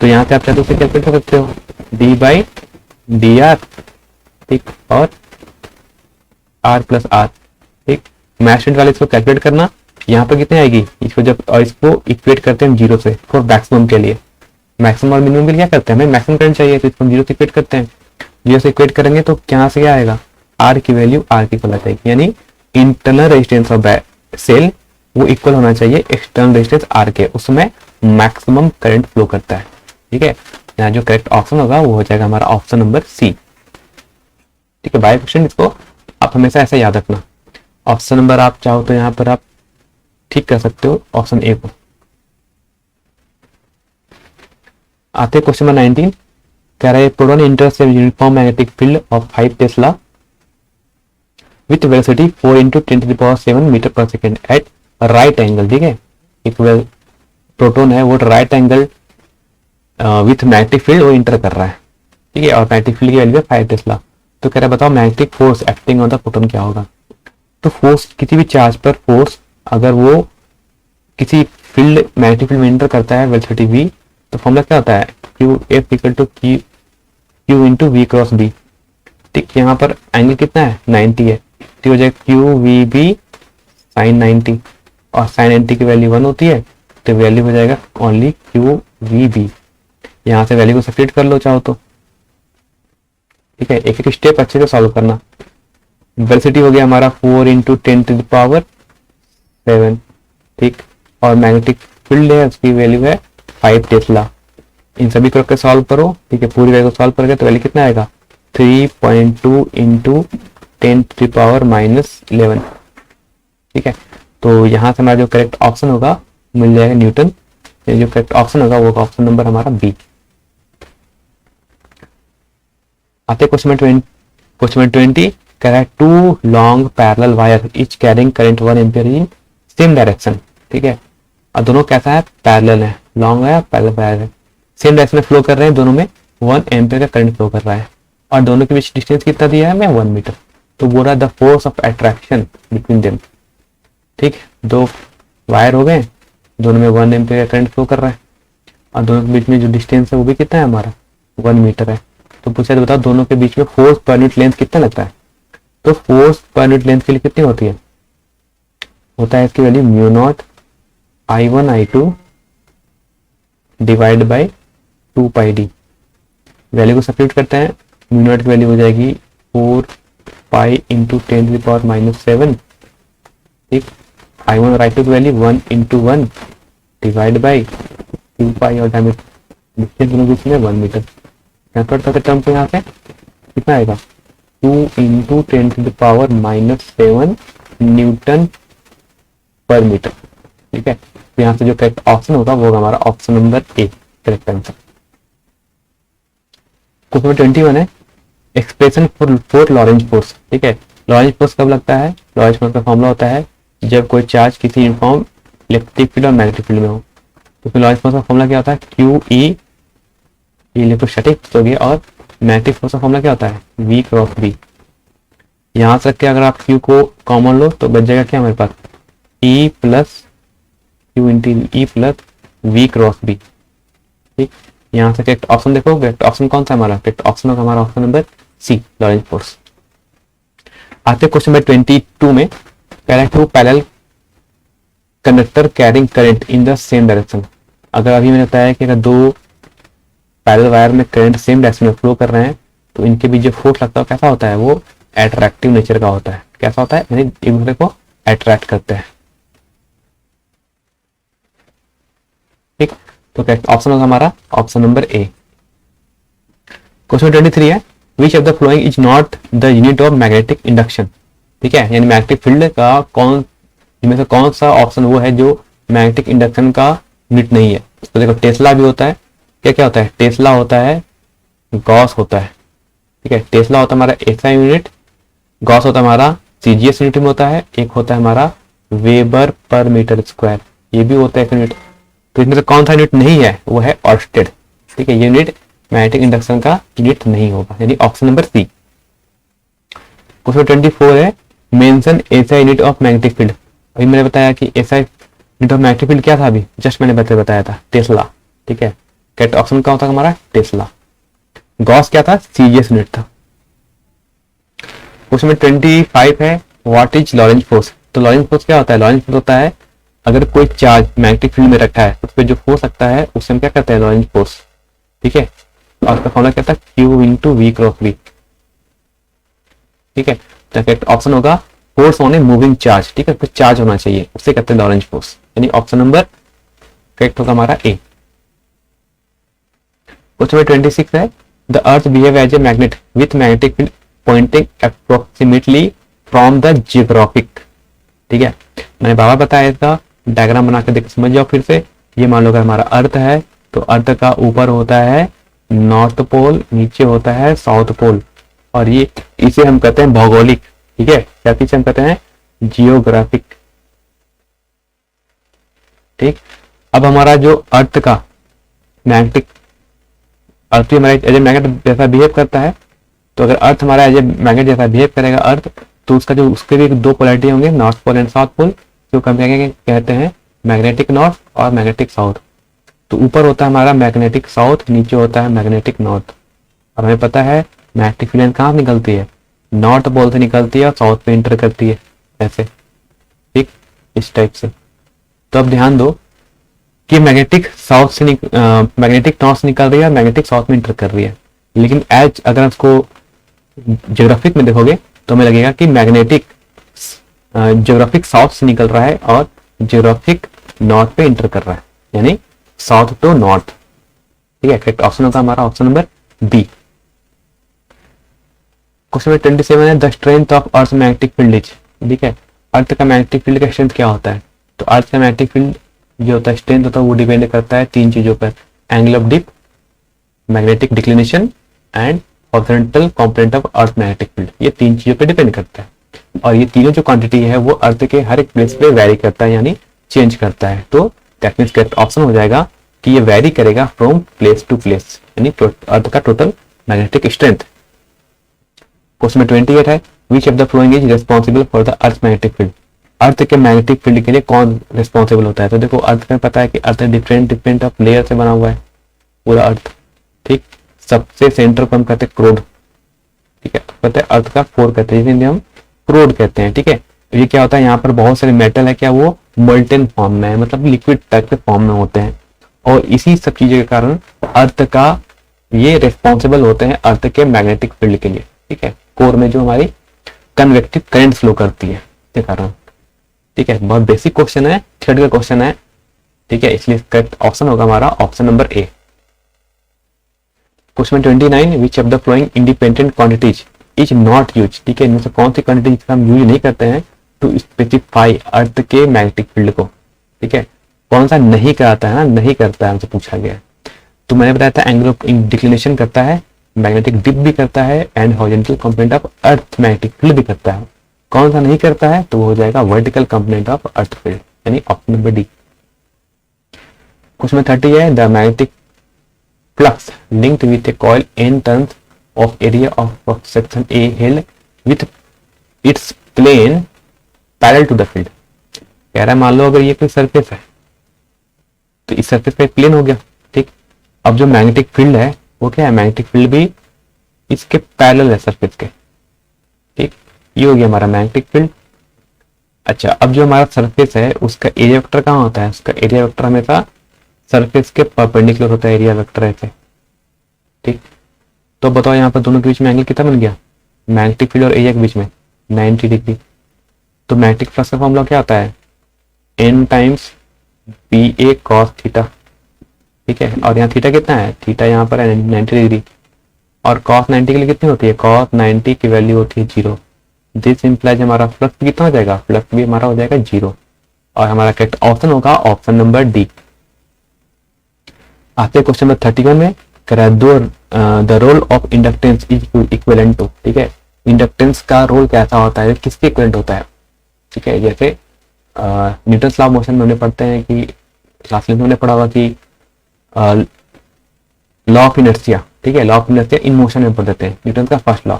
तो यहाँ से आप चाहे तो कैलकुलेट कर सकते हो डी बाई डी आर, ठीक, और आर प्लस आर, ठीक। मैथ स्टूडेंट वाले इसको कैलकुलेट करना, यहाँ पर कितने आएगी इसको जब, और इसको इक्वेट करते हैं हम जीरो से फॉर मैक्सिमम के लिए, मैक्सिमम और मिनिमम के लिए क्या करते हैं, हमें मैक्सिमम करंट चाहिए तो इसको हम जीरो से इक्वेट करते हैं, जीरो से इक्वेट करेंगे तो क्या से क्या आएगा, आर की वैल्यू आर की इक्वल आ जाएगी, यानी इंटरनल रेजिस्टेंस ऑफ सेल वो इक्वल होना चाहिए एक्सटर्नल रेजिस्टेंस आर के, उसमें मैक्सिमम करंट फ्लो करता है। ठीक है, यहाँ जो करेक्ट ऑप्शन होगा वो हो जाएगा हमारा ऑप्शन नंबर सी। ठीक है, बाय क्वेश्चन इसको आप हमेशा ऐसा याद रखना। ऑप्शन नंबर आप चाहो तो यहाँ पर आप ठीक कर सकते हो ऑप्शन ए को। आते क्वेश्चन नंबर 19, कह रहा है proton enters uniform magnetic field of 5 tesla with velocity 4 × 10⁷ metre per second at right angle. ठीक है, एक प्रोटोन है वो right angle with magnetic field वो इंटर कर रहा है। ठीक है, और मैग्नेटिक फील्ड की वैल्यू है 5 टेस्ला। तो कह रहा है बताओ magnetic force acting on the proton क्या होगा। तो फोर्स, किसी भी चार्ज पर फोर्स अगर वो किसी फील्ड मैग्नेटिक फील्ड में इंटर करता है वेलोसिटी v, तो फॉर्मूला क्या होता है Q F equal to Q into V cross B. ठीक, यहाँ पर एंगल कितना है 90 है, ठीक हो जाएगा क्यू वी बी साइन 90, और साइन 90 की वैल्यू 1 होती है, तो वैल्यू हो जाएगा ओनली क्यू वी बी। यहाँ से वैल्यू को सब्स्टिट्यूट कर लो चाहो तो। ठीक है, एक एक स्टेप अच्छे से सॉल्व करना। वेलोसिटी हो गया हमारा 4 × 10⁷। ठीक, और मैग्नेटिक फील्ड है उसकी वैल्यू है 5 टेस्ला। इन सभी को सॉल्व करो। ठीक है, पूरी वैल्यू को सॉल्व करोगे तो वैल्यू कितना आएगा 3.2 × 10⁻11। ठीक है, तो यहाँ से हमारा जो करेक्ट ऑप्शन होगा मिल जाएगा न्यूटन। जो करेक्ट ऑप्शन होगा वो ऑप्शन नंबर हमारा बी। आते क्वेश्चन 20 कह रहा है 2 long parallel wire etch carrying current 1 ampere in same direction. ठीक है, और दोनों कैसा है पैरेलल है, लॉन्ग है पैरेलल वायर है, सेम डायरेक्शन में फ्लो कर रहे हैं, दोनों में 1 एम्पियर का करंट फ्लो कर रहा है, और दोनों के बीच डिस्टेंस कितना दिया है मैं 1 मीटर। तो बोल रहा है the force of attraction between them. ठीक, दो वायर हो गए, दोनों में 1 एम्पियर का करंट फ्लो कर रहा है, और दोनों के बीच में जो डिस्टेंस है वो भी कितना है हमारा 1 मीटर है। तो पूछा तो बताओ दोनों के बीच में फोर्स पर यूनिट लेंथ कितना लगता है। तो फोर्स पर यूनिट लेंथ के लिए कितनी होती है, होता है इसकी value μ0 I1 I2 divide by 2πd। Value को सब्स्टिट्यूट करते हैं, μ0 की वैल्यू हो जाएगी 4 पाई × 10⁻⁷। ठीक, I1 और I2 की वैल्यू 1 × 1 डिवाइड बाई 2π, और डिस्टेंस दोनों बीच में 1 मीटर। ट्रांसफर करते टर्म को यहाँ से कितना आएगा 2 × 10⁻⁷ न्यूटन पर मीटर। ठीक है, तो यहाँ से जो करेक्ट ऑप्शन होगा वो होगा हमारा option number A correct answer. Question 21 है एक्सप्रेशन फॉर लॉरेंज फोर्स। ठीक है, लॉरेंज फोर्स कब लगता है, लॉरेंज फोर्स का फॉर्मूला होता है जब कोई चार्ज किसी यूनिफॉर्म इलेक्ट्रिक फील्ड और मैग्नेटिक फील्ड में हो। तो फिर लॉरेंज फोर्स का फॉर्मूला क्या होता है क्यू ई, इलेक्ट्रोस्टैटिक हो गया, और मैग्नेटिक फोर्स का फॉर्मूला क्या होता है वी क्रॉस बी। यहाँ से रख के अगर आप क्यू को कॉमन लो तो बच जाएगा क्या हमारे पास E plus Q into E plus V cross B. ठीक, यहाँ से करेक्ट ऑप्शन देखो, करेक्ट ऑप्शन कौन सा हमारा, करेक्ट ऑप्शन होगा हमारा option number C Lorentz force. आते क्वेश्चन नंबर 22 में कह रहा है two parallel conductor carrying current in the same direction. अगर अभी मैंने बताया कि अगर दो पैरेलल वायर में करंट सेम डायरेक्शन में फ्लो कर रहे हैं तो इनके बीच जो फोर्स लगता है कैसा होता है वो अट्रैक्टिव नेचर का होता है। कैसा होता है, यानी एक दूसरे को अट्रैक्ट करते हैं। ठीक, तो करेक्ट ऑप्शन होगा हमारा ऑप्शन नंबर ए। क्वेश्चन 23 है which of the flowing is not the unit of magnetic induction. ठीक है, यानी मैग्नेटिक फील्ड का इनमें से कौन सा ऑप्शन वो है जो मैग्नेटिक इंडक्शन का यूनिट नहीं है। तो देखो टेस्ला भी होता है, क्या क्या होता है टेस्ला होता है, गॉस होता है। ठीक है, टेस्ला होता है हमारा एसआई यूनिट, गॉस होता है हमारा सीजीएस यूनिट में होता है, एक होता है हमारा वेबर पर मीटर स्क्वायर, ये भी होता है एक यूनिट। तो इसमें से कौन सा यूनिट नहीं है वो है ऑर्स्टेड। ठीक है, ये यूनिट मैग्नेटिक इंडक्शन का यूनिट नहीं होगा, यानी ऑप्शन नंबर सी। क्वेश्चन 24 है mention SI unit of magnetic field. अभी मैंने बताया कि SI unit of magnetic field क्या था, अभी जस्ट मैंने बताया था टेस्ला। ठीक है, करेक्ट ऑप्शन क्या होता है हमारा टेस्ला। गॉस क्या था सीजीएस यूनिट था। क्वेश्चन 25 है व्हाट इज लॉरेंज फोर्स। तो लॉरेंज फोर्स क्या होता है, लॉरेंज फोर्स होता है अगर कोई चार्ज मैग्नेटिक फील्ड में रखा है तो उस पर जो फोर्स लगता है उससे हम क्या कहते हैं लॉरेंज फोर्स। ठीक है, और उसका फॉर्मूला क्या था Q into V cross B. ठीक है, तो करेक्ट ऑप्शन होगा force on a moving charge, ठीक है, कुछ चार्ज होना चाहिए, उसे कहते हैं लॉरेंज फोर्स, यानी ऑप्शन नंबर करेक्ट होगा हमारा ए। क्वेश्चन नंबर 26 है the earth behave as a magnet with magnetic field pointing approximately from the geographic, ठीक है, मैंने बाबा बताया इसका डायग्राम बना के देख समझ जाओ फिर से। ये मान लो अगर हमारा अर्थ है तो अर्थ का ऊपर होता है नॉर्थ पोल, नीचे होता है साउथ पोल, और ये इसे हम कहते हैं भौगोलिक, ठीक है, क्या चीज हम कहते हैं जियोग्राफिक, ठीक। अब हमारा जो अर्थ का मैग्नेटिक, अर्थ भी हमारा एज ए मैग्नेट जैसा बिहेव करता है, तो अगर अर्थ हमारा एज ए मैग्नेट जैसा बिहेव करेगा अर्थ, तो उसका जो उसके भी दो पोलैरिटी होंगे north pole and south pole, जो हम कहते हैं मैग्नेटिक नॉर्थ और मैग्नेटिक साउथ। तो ऊपर होता है हमारा मैग्नेटिक साउथ, नीचे होता है मैग्नेटिक नॉर्थ, और हमें पता है मैग्नेटिक फील्ड कहाँ निकलती है, नॉर्थ पोल से निकलती है और साउथ पे इंटर करती है, ऐसे, ठीक, इस टाइप से। तो अब ध्यान दो कि मैग्नेटिक साउथ से मैग्नेटिक नॉर्थ से निकल रही है, मैग्नेटिक साउथ में इंटर कर रही है, लेकिन एज अगर उसको ज्योग्राफिक में देखोगे तो हमें लगेगा कि मैग्नेटिक ज्योग्राफिक साउथ से निकल रहा है और ज्योग्राफिक नॉर्थ पे इंटर कर रहा है, यानी साउथ टू नॉर्थ, ठीक है, करेक्ट ऑप्शन होगा हमारा option number B. Question number 27 है the strength of earth magnetic field is, ठीक है, अर्थ का मैग्नेटिक फील्ड का स्ट्रेंथ क्या होता है, तो अर्थ का मैग्नेटिक फील्ड जो होता है स्ट्रेंथ होता है वो डिपेंड करता है तीन चीजों पर, angle of dip, magnetic declination and horizontal component of earth magnetic field, ये तीन चीजों पे डिपेंड करता है, और ये तीनों जो क्वांटिटी है वो अर्थ के हर एक प्लेस पे वैरी करता है, यानी चेंज करता है। तो दैट मींस करेक्ट ऑप्शन हो जाएगा कि ये वैरी करेगा फ्रॉम प्लेस टू प्लेस, यानी अर्थ का total magnetic strength. Question number 28 है which of the flowing is responsible for the earth magnetic field, earth के मैग्नेटिक फील्ड के लिए कौन रिस्पॉन्सिबल होता है, तो देखो अर्थ में पता है कि अर्थ डिफरेंट डिफरेंट ऑफ लेयर से बना हुआ है पूरा अर्थ, ठीक, सबसे सेंटर को हम कहते हैं क्रोड, ठीक है, पता है अर्थ का कोर कहते हैं, जिसे हम क्रोड कहते हैं, ठीक है। ये क्या होता है, यहाँ पर बहुत सारे मेटल है क्या वो मोल्टेन फॉर्म में है, मतलब लिक्विड टाइप के फॉर्म में होते हैं, और इसी सब चीजों के कारण अर्थ का ये रिस्पॉन्सिबल होते हैं अर्थ के मैग्नेटिक फील्ड के लिए, ठीक है, कोर में जो हमारी कन्वेक्टिव करंट फ्लो करती है के कारण, ठीक है, बहुत बेसिक क्वेश्चन है, थ्योरेटिकल क्वेश्चन है, ठीक है, इसलिए करेक्ट ऑप्शन होगा हमारा option number A. Question 29 which of the flowing independent quantities is not use, ठीक है, इनमें से कौन सी क्वांटिटी हम यूज नहीं करते हैं टू स्पेसिफाई अर्थ के मैग्नेटिक फील्ड को, ठीक है, कौन सा नहीं कराता है ना, नहीं करता है हमसे पूछा गया। तो मैंने बताया था एंगल ऑफ डिक्लिनेशन करता है, मैग्नेटिक डिप भी करता है and horizontal component of earth magnetic field भी करता है, कौन सा नहीं करता है तो वो हो जाएगा vertical component of earth field, यानी ऑप्शन नंबर डी। क्वेश्चन 30 है the magnetic flux linked with a coil n turns of area of section A held with its plane parallel to the field, कह रहा है मान लो अगर ये कोई सरफेस है तो इस सरफेस पे एक प्लेन हो गया, ठीक, अब जो मैग्नेटिक फील्ड है वो क्या है, मैग्नेटिक फील्ड भी इसके पैरेलल है सरफेस के, ठीक, ये हो गया हमारा मैग्नेटिक फील्ड। अच्छा, अब जो हमारा सरफेस है उसका एरिया वेक्टर कहाँ होता है, उसका एरिया वेक्टर हमेशा सरफेस के परपेंडिकुलर होता है, एरिया वेक्टर ऐसे, ठीक। तो बताओ यहाँ पर दोनों के बीच में एंगल कितना बन गया, मैग्नेटिक फील्ड और एरिया के बीच में 90 डिग्री। तो मैग्नेटिक फ्लक्स का फॉर्मूला क्या आता है, n टाइम्स बी ए कॉस थीटा, ठीक है, और यहाँ थीटा कितना है, थीटा यहाँ पर है 90 डिग्री, और कॉस 90 के लिए कितनी होती है, कॉस 90 की वैल्यू होती है 0। दिस इंप्लाइज हमारा फ्लक्स कितना हो जाएगा, फ्लक्स भी हमारा हो जाएगा 0, और हमारा करेक्ट ऑप्शन होगा ऑप्शन नंबर डी। आते क्वेश्चन नंबर 31 में, the role of inductance is equivalent to, ठीक है, इंडक्टेंस का रोल कैसा होता है, किसके इक्विवेलेंट होता है, ठीक है, जैसे न्यूटन्स लॉ ऑफ मोशन में हमने पढ़ते हैं कि क्लास में हमने पढ़ा हुआ कि लॉ ऑफ इनर्शिया, ठीक है, law of inertia in motion में पढ़ देते हैं, न्यूटन का फर्स्ट लॉ,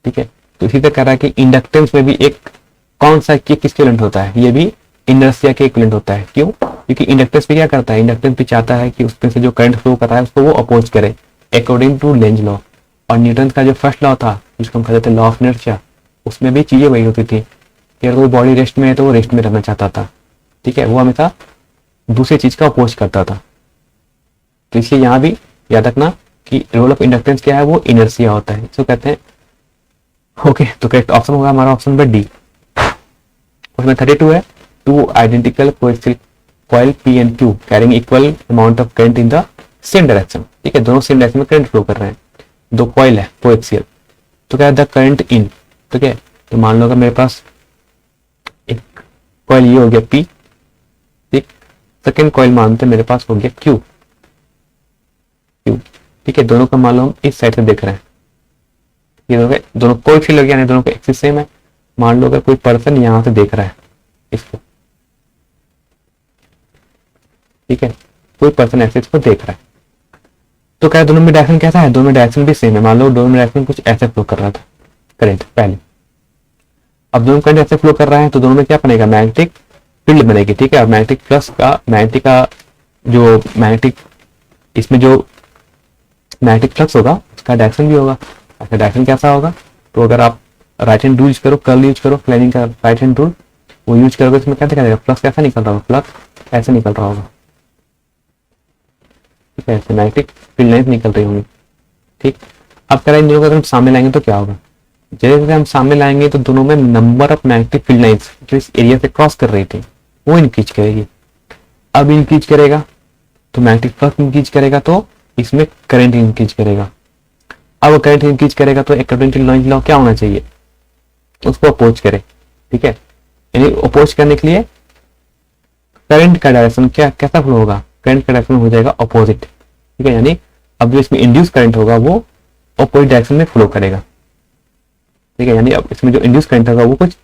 ठीक है। तो इसी तरह कह रहा है कि इंडक्टेंस में भी एक कौन सा किसके इक्विवेलेंट होता है, ये भी इनर्शिया के इक्विवेलेंट होता है, क्यों, क्योंकि इंडक्टेंस भी क्या करता है, इंडक्टेंस भी चाहता है कि उसमें से जो करंट फ्लो कर रहा है उसको वो अपोज करे अकॉर्डिंग टू लेंज लॉ। और न्यूटन का जो फर्स्ट लॉ था जिसको हम कहते थे लॉ ऑफ इनर्शिया, उसमें भी चीजें वही होती थी कि अगर कोई बॉडी रेस्ट में है तो वो रेस्ट में रहना चाहता था, ठीक है, वो हमेशा दूसरी चीज का अपोज करता था। तो इसलिए यहाँ भी याद रखना कि रोल ऑफ इंडक्टेंस क्या है, वो इनर्शिया होता है, इसको कहते हैं। ओके, तो करेक्ट ऑप्शन होगा हमारा ऑप्शन नंबर डी। उसमें 32 है, two identical coaxial coil P and Q carrying equal amount of current in the same direction, ठीक है, दोनों सेम डायरेक्शन में करंट फ्लो कर रहे हैं, दो कॉइल है कोएक्सियल, तो क्या है द करंट इन, ठीक है, तो मान लो अगर मेरे पास एक कॉइल ये हो गया पी, ठीक, सेकेंड कॉइल मानते मेरे पास हो गया क्यू, क्यू, ठीक है, दोनों का मान लो हम इस साइड से देख रहे हैं, ये दोनों कोएक्सियल हो गया, यानी दोनों का एक्सिस सेम है। मान लो अगर कोई पर्सन यहां से देख रहा है इसको, ठीक है, कोई पर्सन ऐसे इसको देख रहा है, तो क्या दोनों में डायरेक्शन कैसा है, दोनों में डायरेक्शन भी सेम है। मान लो दोनों में डायरेक्शन कुछ ऐसे फ्लो कर रहा था करंट पहले, अब दोनों करंट ऐसे फ्लो कर रहा है तो दोनों में क्या बनेगा, मैग्नेटिक फील्ड बनेगी, ठीक है, और मैग्नेटिक फ्लक्स का मैग्नेटिक इसमें जो मैग्नेटिक फ्लक्स होगा उसका डायरेक्शन भी होगा। अच्छा, डायरेक्शन कैसा होगा, तो अगर आप राइट हैंड रूल यूज करो, कर्ल यूज करो, फ्लेमिंग का राइट हैंड रूल वो यूज करोगे, इसमें क्या दिखा देगा, फ्लक्स कैसा निकल रहा होगा, फ्लक्स ऐसे निकल रहा होगा, ठीक है, ऐसे मैग्नेटिक फील्ड लाइन निकल रही होंगी, ठीक। अब कह रहे हैं अगर हम सामने लाएंगे तो क्या होगा, जैसे जैसे हम सामने लाएंगे तो दोनों में number of magnetic field lines जो इस एरिया से क्रॉस कर रही थी वो इंक्रीज करेगी। अब इंक्रीज करेगा तो मैग्नेटिक फ्लक्स इंक्रीज करेगा, तो इसमें करंट इंक्रीज करेगा। अब करंट इंक्रीज करेगा तो अकॉर्डिंग टू लॉ क्या होना चाहिए, उसको अपोज करे, ठीक है, यानी अपोज करने के लिए करंट का डायरेक्शन क्या कैसा फ्लो होगा, करंट का डायरेक्शन हो जाएगा अपोजिट, ठीक है, यानी अब जो इसमें इंड्यूस करंट होगा वो अपोजिट डायरेक्शन में फ्लो करेगा, ठीक है, यानी अब इसमें जो इंड्यूस करंट होगा वो कुछ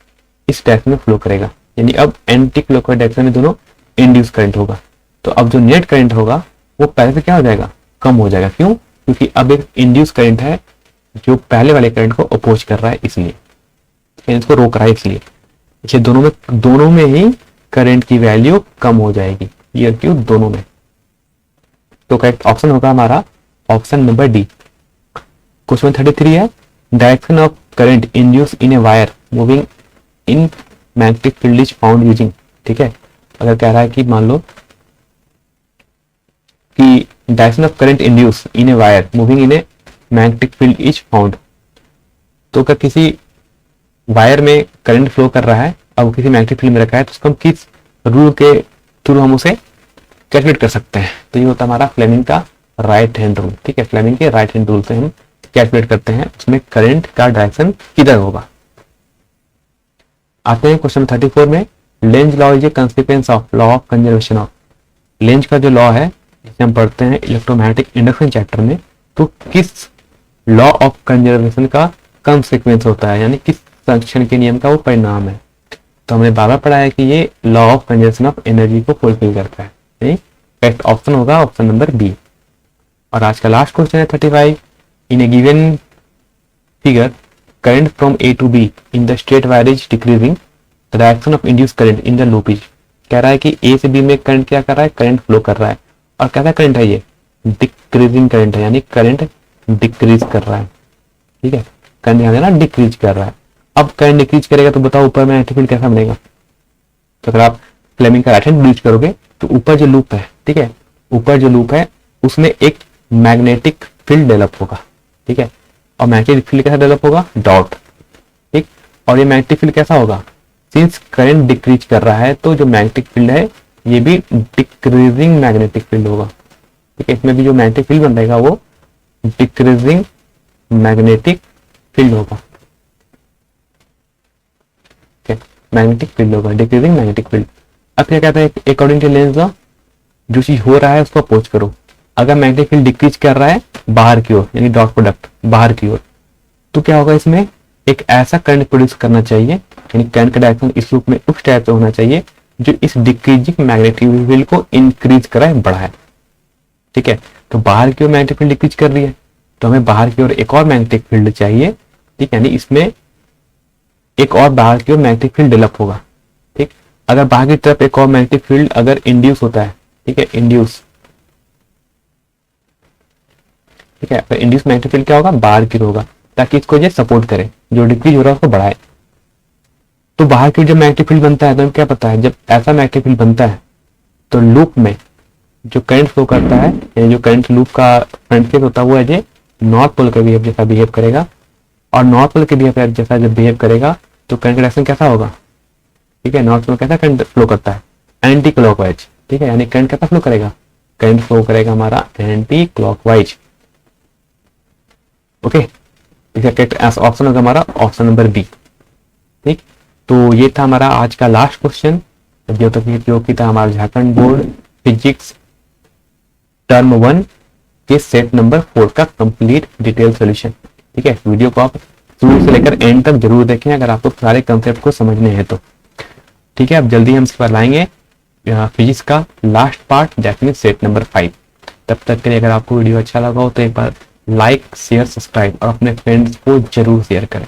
इस डायरेक्शन में फ्लो करेगा, यानी अब एंटी क्लॉकवाइज डायरेक्शन में दोनों इंड्यूस करंट होगा। तो अब जो नेट करंट होगा वो पहले से क्या हो जाएगा, कम हो जाएगा। क्यों, क्योंकि अब एक इंड्यूस करंट है जो पहले वाले करंट को अपोज कर रहा है, इसलिए इसको रोक रहा है, इसलिए ये दोनों में ही करंट की वैल्यू कम हो जाएगी, ये क्यों दोनों में। तो करेक्ट ऑप्शन होगा हमारा ऑप्शन नंबर डी। क्वेश्चन 33 है, direction of current induce in a wire moving in magnetic field is found using, ठीक है, अगर कह रहा है कि मान लो कि direction of current induce in a wire moving in a magnetic field is found, तो अगर किसी वायर में करंट फ्लो कर रहा है अब किसी मैग्नेटिक फील्ड में रखा है तो उसको हम किस रूल के थ्रू हम उसे कैलकुलेट कर सकते हैं, तो ये होता है हमारा फ्लेमिंग का राइट हैंड रूल, ठीक है, फ्लेमिंग के राइट हैंड रूल से हम कैलकुलेट करते हैं उसमें करंट का डायरेक्शन किधर होगा। आते हैं क्वेश्चन 34 में, Lenz law is a consequence of law of conservation of, length का जो लॉ है जिसे हम पढ़ते हैं इलेक्ट्रोमैग्नेटिक इंडक्शन चैप्टर में, तो किस लॉ ऑफ कंजर्वेशन का कंसिक्वेंस होता है, यानी किस संरक्षण के नियम का वो परिणाम है। तो हमने बार बार पढ़ा है कि ये law of conservation of energy को फुलफिल करता है, करेक्ट ऑप्शन होगा ऑप्शन नंबर बी। और आज का लास्ट क्वेश्चन है 35, in a given figure current from A to B in the straight wire is decreasing, the direction of induce current in the loop is, कह रहा है कि ए से बी में करंट क्या कर रहा है, करंट फ्लो कर रहा है, और कैसा करंट है ये, डिक्रीजिंग करंट है, यानी करंट डिक्रीज कर रहा है, ठीक है, करंट यहाँ ना डिक्रीज कर रहा है। अब करंट डिक्रीज करेगा तो बताओ ऊपर में मैग्नेटिक फील्ड कैसा बनेगा, तो अगर आप फ्लेमिंग का राइट हैंड यूज करोगे तो ऊपर जो लूप है, ठीक है, ऊपर जो लूप है उसमें एक मैग्नेटिक फील्ड डेवलप होगा, ठीक है, और मैग्नेटिक फील्ड कैसा डेवलप होगा, डॉट, ठीक, और ये मैग्नेटिक फील्ड कैसा होगा, सिंस करंट डिक्रीज कर रहा है तो जो मैग्नेटिक फील्ड है ये भी डिक्रीजिंग मैग्नेटिक फील्ड होगा, ठीक है, इसमें भी जो मैग्नेटिक फील्ड बन रहेगा वो डिक्रीजिंग मैग्नेटिक फील्ड होगा, मैग्नेटिक फील्ड होगा, डिक्रीजिंग मैग्नेटिक फील्ड। अब क्या कहता है, अकॉर्डिंग टू लेंज लॉ जो चीज हो रहा है उसको अपोज करो, अगर मैग्नेटिक फील्ड डिक्रीज कर रहा है बाहर की ओर, यानी डॉट प्रोडक्ट बाहर की ओर, तो क्या होगा, इसमें एक ऐसा करंट प्रोड्यूस करना चाहिए, यानी करंट का डायरेक्शन इस लूप में उस टाइप से होना चाहिए जो इस डिक्रीजिंग मैग्नेटिक फील्ड को इंक्रीज कराए, बढ़ाए, ठीक है। तो बाहर की ओर मैग्नेटिक फील्ड डिक्रीज कर रही है तो हमें बाहर की ओर एक और मैग्नेटिक फील्ड चाहिए, ठीक, यानी इसमें एक और बाहर की ओर मैग्नेटिक फील्ड डेवलप होगा, ठीक। अगर बाहर की तरफ एक और मैग्नेटिक फील्ड अगर इंड्यूस होता है, ठीक है, इंड्यूस, ठीक है, तो इंड्यूस मैग्नेटिक फील्ड क्या होगा, बाहर की ओर होगा ताकि इसको ये सपोर्ट करे, जो डिक्रीज हो रहा है उसको बढ़ाए। तो बाहर की जब मैग्नेटिक फील्ड बनता है तो हमें क्या पता है, जब ऐसा मैग्नेटिक फील्ड बनता है तो लूप में जो करंट फ्लो करता है, यानी जो करंट लूप का फ्रंट फेस होता है वो है नॉर्थ पोल के बिहेव जैसा बिहेव करेगा, और नॉर्थ पोल के बिहेव जैसा जब बिहेव करेगा तो करंट का डायरेक्शन कैसा होगा, ठीक है, नॉर्थ में कैसा करंट फ्लो करता है, एंटी क्लॉकवाइज, ठीक है, यानी करंट कैसा फ्लो करेगा, करंट फ्लो करेगा हमारा एंटी क्लॉकवाइज। ओके, इसका करेक्ट ऑप्शन होगा हमारा ऑप्शन नंबर बी। ठीक, तो ये था हमारा आज का लास्ट क्वेश्चन जो कि था हमारा झारखंड बोर्ड फिजिक्स टर्म 1 के सेट नंबर 4 का कंप्लीट डिटेल सॉल्यूशन। ठीक है, वीडियो को आप शुरू से लेकर एंड तक जरूर देखें अगर आपको सारे कंसेप्ट को समझने हैं तो। ठीक है, अब जल्दी हम इसके बाद लाएंगे फिजिक्स का last part, that means set number 5। तब तक के लिए अगर आपको वीडियो अच्छा लगा हो तो एक बार लाइक शेयर सब्सक्राइब और अपने फ्रेंड्स को जरूर शेयर करें।